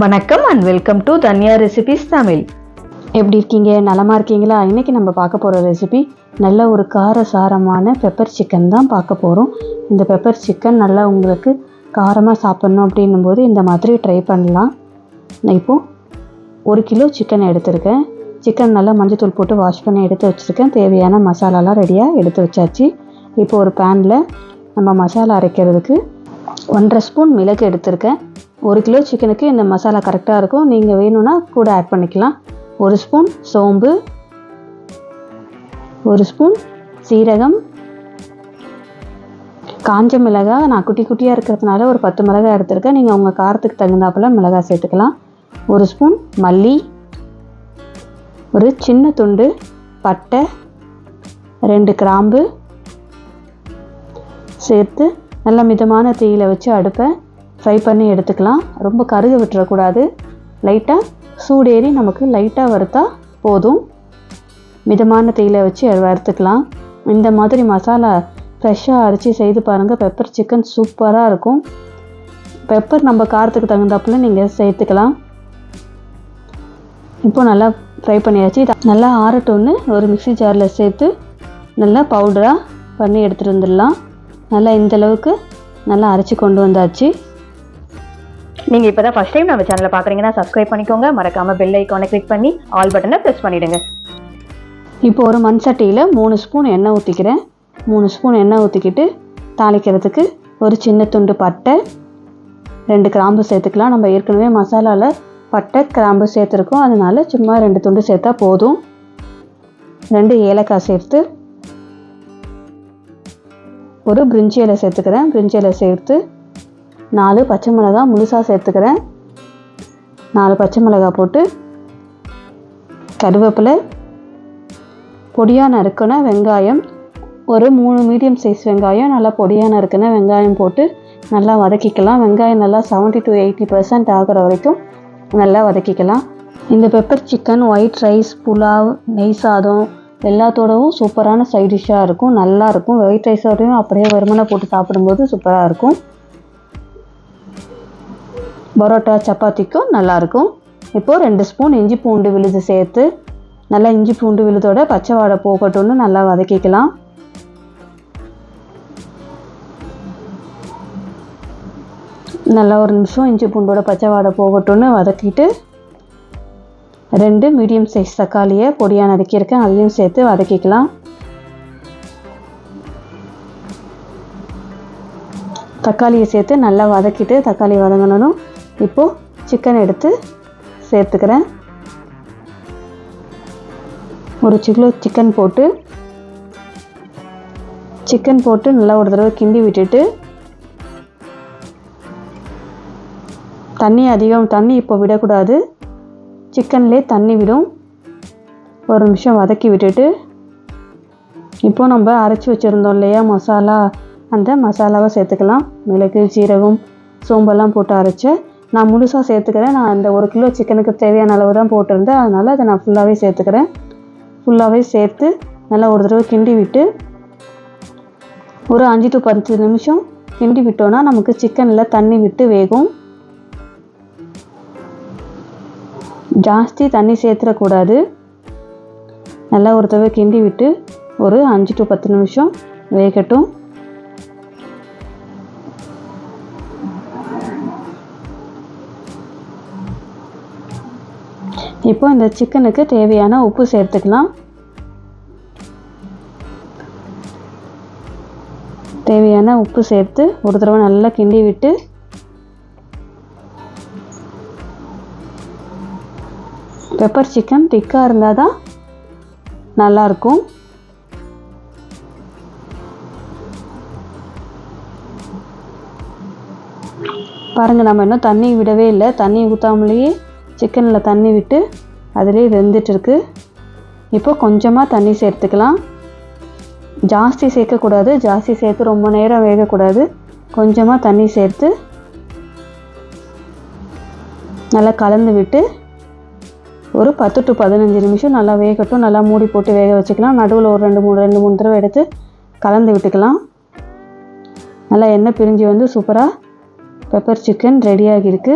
வணக்கம் and welcome to dhanyarecipestamil. எப்படி இருக்கீங்க? நலமாக இருக்கீங்களா? இன்றைக்கி நம்ம பார்க்க போகிற ரெசிபி நல்ல ஒரு காரசாரமான பெப்பர் சிக்கன் தான் பார்க்க போகிறோம். இந்த பெப்பர் சிக்கன் நல்லா உங்களுக்கு காரமாக சாப்பிட்ணும் அப்படின்னும் போது இந்த மாதிரி ட்ரை பண்ணலாம். நான் இப்போது 1 கிலோ சிக்கன் எடுத்திருக்கேன். சிக்கன் நல்லா மஞ்சத்தூள் போட்டு வாஷ் பண்ணி எடுத்து வச்சுருக்கேன். தேவையான மசாலாலாம் ரெடியாக எடுத்து வச்சாச்சு. இப்போ ஒரு பேனில் நம்ம மசாலா அரைக்கிறதுக்கு 1.5 ஸ்பூன் மிளகு எடுத்திருக்கேன். 1 கிலோ சிக்கனுக்கு இந்த மசாலா கரெக்டாக இருக்கும். நீங்கள் வேணும்னா கூட ஆட் பண்ணிக்கலாம். 1 ஸ்பூன் சோம்பு, 1 ஸ்பூன் சீரகம், காஞ்ச மிளகாய் நான் குட்டி குட்டியாக இருக்கிறதுனால ஒரு 10 மிளகாய் எடுத்திருக்கேன். நீங்கள் உங்கள் காரத்துக்கு தகுந்தாப்புல மிளகாய் சேர்த்துக்கலாம். 1 ஸ்பூன் மல்லி, ஒரு சின்ன துண்டு பட்டை, 2 கிராம்பு சேர்த்து நல்லா மிதமான தீயில் வச்சு அடுப்பை ஃப்ரை பண்ணி எடுத்துக்கலாம். ரொம்ப கருக விட்டுறக்கூடாது. லைட்டாக சூடேறி நமக்கு லைட்டாக வறுத்தா போதும். மிதமான தீயில் வச்சு வறுத்துக்கலாம். இந்த மாதிரி மசாலா ஃப்ரெஷ்ஷாக அரைச்சி செய்து பாருங்கள். பெப்பர் சிக்கன் சூப்பராக இருக்கும். பெப்பர் நம்ம காரத்துக்கு தகுந்தாப்புல நீங்கள் சேர்த்துக்கலாம். இப்போது நல்லா ஃப்ரை பண்ணியாச்சு. நல்லா ஆறட்டோன்னு ஒரு மிக்ஸி ஜாரில் சேர்த்து நல்லா பவுடராக பண்ணி எடுத்துகிட்டு வந்துடலாம். நல்லா இந்தளவுக்கு நல்லா அரைச்சி கொண்டு வந்தாச்சு. நீங்கள் இப்போ தான் ஃபஸ்ட் டைம் நம்ம சேனலை பார்க்குறீங்கன்னா சப்ஸ்கிரைப் பண்ணிக்கோங்க. மறக்காமல் பெல் ஐக்கானை கிளிக் பண்ணி ஆல் பட்டனை ப்ரெஸ் பண்ணிவிடுங்க. இப்போ ஒரு மண் சட்டியில் 3 ஸ்பூன் எண்ணெய் ஊற்றிக்கிறேன். 3 ஸ்பூன் எண்ணெய் ஊற்றிக்கிட்டு தாளிக்கிறதுக்கு ஒரு சின்ன துண்டு பட்டை, 2 கிராம்பு சேர்த்துக்கலாம். நம்ம ஏற்கனவே மசாலாவில் பட்டை கிராம்பு சேர்த்துருக்கோம். அதனால் சும்மா 2 துண்டு சேர்த்தா போதும். 2 ஏலக்காய் சேர்த்து ஒரு பிரிஞ்சி இலை சேர்த்துக்கிறேன். பிரிஞ்சி இலை சேர்த்து 4 பச்சை மிளகாய் முழுசாக சேர்த்துக்கிறேன். 4 பச்சை மிளகாய் போட்டு கருவேப்பிலை, பொடியாக நறுக்கின வெங்காயம், ஒரு 3 மீடியம் சைஸ் வெங்காயம் நல்லா பொடியாக நறுக்கின வெங்காயம் போட்டு நல்லா வதக்கிக்கலாம். வெங்காயம் நல்லா 70 to 80% ஆகிற வரைக்கும் நல்லா வதக்கிக்கலாம். இந்த pepper chicken white rice, pulao, நெய் சாதம் எல்லாத்தோடவும் சூப்பரான சைட் டிஷ்ஷாக இருக்கும். நல்லாயிருக்கும். ஒயிட் ரைஸோடையும் அப்படியே வெறுமனை போட்டு சாப்பிடும்போது சூப்பராக இருக்கும். பரோட்டா சப்பாத்திக்கும் நல்லாயிருக்கும். இப்போது 2 ஸ்பூன் இஞ்சி பூண்டு விழுது சேர்த்து நல்லா இஞ்சி பூண்டு விழுதோட பச்சை வாடை போகட்டும்னு நல்லா வதக்கிக்கலாம். நல்லா ஒரு நிமிஷம் இஞ்சி பூண்டோட பச்சை வாடை போகட்டும்னு வதக்கிட்டு 2 மீடியம் சைஸ் தக்காளியை பொடியாக நறுக்கியிருக்கேன். அதையும் சேர்த்து வதக்கிக்கலாம். தக்காளியை சேர்த்து நல்லா வதக்கிட்டு தக்காளி வதங்கணும். இப்போது சிக்கன் எடுத்து சேர்த்துக்கிறேன். 1 கிலோ சிக்கன் போட்டு நல்லா ஒரு தடவை கிண்டி விட்டுட்டு தண்ணி இப்போ விடக்கூடாது. சிக்கன்லேயே தண்ணி விடும். ஒரு நிமிஷம் வதக்கி விட்டுட்டு இப்போது நம்ம அரைச்சி வச்சுருந்தோம் இல்லையா மசாலா, அந்த மசாலாவை சேர்த்துக்கலாம். மிளகு, சீரகம், சோம்பெல்லாம் போட்டு அரைச்ச நான் முழுசாக சேர்த்துக்கிறேன். நான் அந்த 1 கிலோ சிக்கனுக்கு தேவையான அளவு தான் போட்டிருந்தேன். அதனால் அதை நான் ஃபுல்லாகவே சேர்த்துக்கிறேன். ஃபுல்லாகவே சேர்த்து நல்லா ஒரு தடவை கிண்டி விட்டு ஒரு 5 to 10 நிமிஷம் கிண்டி விட்டோன்னா நமக்கு சிக்கனில் தண்ணி விட்டு வேகும். ஜாஸ்தி தண்ணி சேர்த்துடக்கூடாது. நல்லா ஒரு தடவை கிண்டி விட்டு ஒரு 5 to 10 நிமிஷம் வேகட்டும். இப்போ இந்த சிக்கனுக்கு தேவையான உப்பு சேர்த்துக்கலாம். தேவையான உப்பு சேர்த்து ஒரு தடவை நல்லா கிண்டி விட்டு பெப்பர் சிக்கன் திக்காக இருந்தால் தான் நல்லாயிருக்கும். பாருங்கள், நம்ம இன்னும் தண்ணி விடவே இல்லை. தண்ணி ஊற்றாமலேயே சிக்கனில் தண்ணி விட்டு அதிலே வெந்துட்டுருக்கு. இப்போ கொஞ்சமாக தண்ணி சேர்த்துக்கலாம். ஜாஸ்தி சேர்க்கக்கூடாது. ஜாஸ்தி சேர்த்து ரொம்ப நேரம் வேகக்கூடாது. கொஞ்சமாக தண்ணி சேர்த்து நல்லா கலந்து விட்டு ஒரு 10 to 15 நிமிஷம் நல்லா வேகட்டும். நல்லா மூடி போட்டு வேக வச்சுக்கலாம். நடுவில் ஒரு 2-3 தடவை எடுத்து கலந்து விட்டுக்கலாம். நல்லா எண்ணெய் பிரிஞ்சு வந்து சூப்பராக பெப்பர் சிக்கன் ரெடியாகிருக்கு.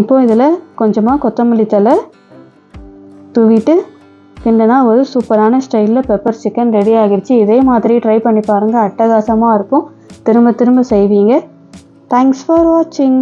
இப்போ இதில் கொஞ்சமாக கொத்தமல்லி தழை தூவிட்டு கிண்டனா ஒரு சூப்பரான ஸ்டைலில் பெப்பர் சிக்கன் ரெடி ஆகிடுச்சு. இதே மாதிரி ட்ரை பண்ணி பாருங்கள், அட்டகாசமாக இருக்கும். திரும்ப திரும்ப செய்வீங்க. தேங்க்ஸ் ஃபார் வாட்சிங்.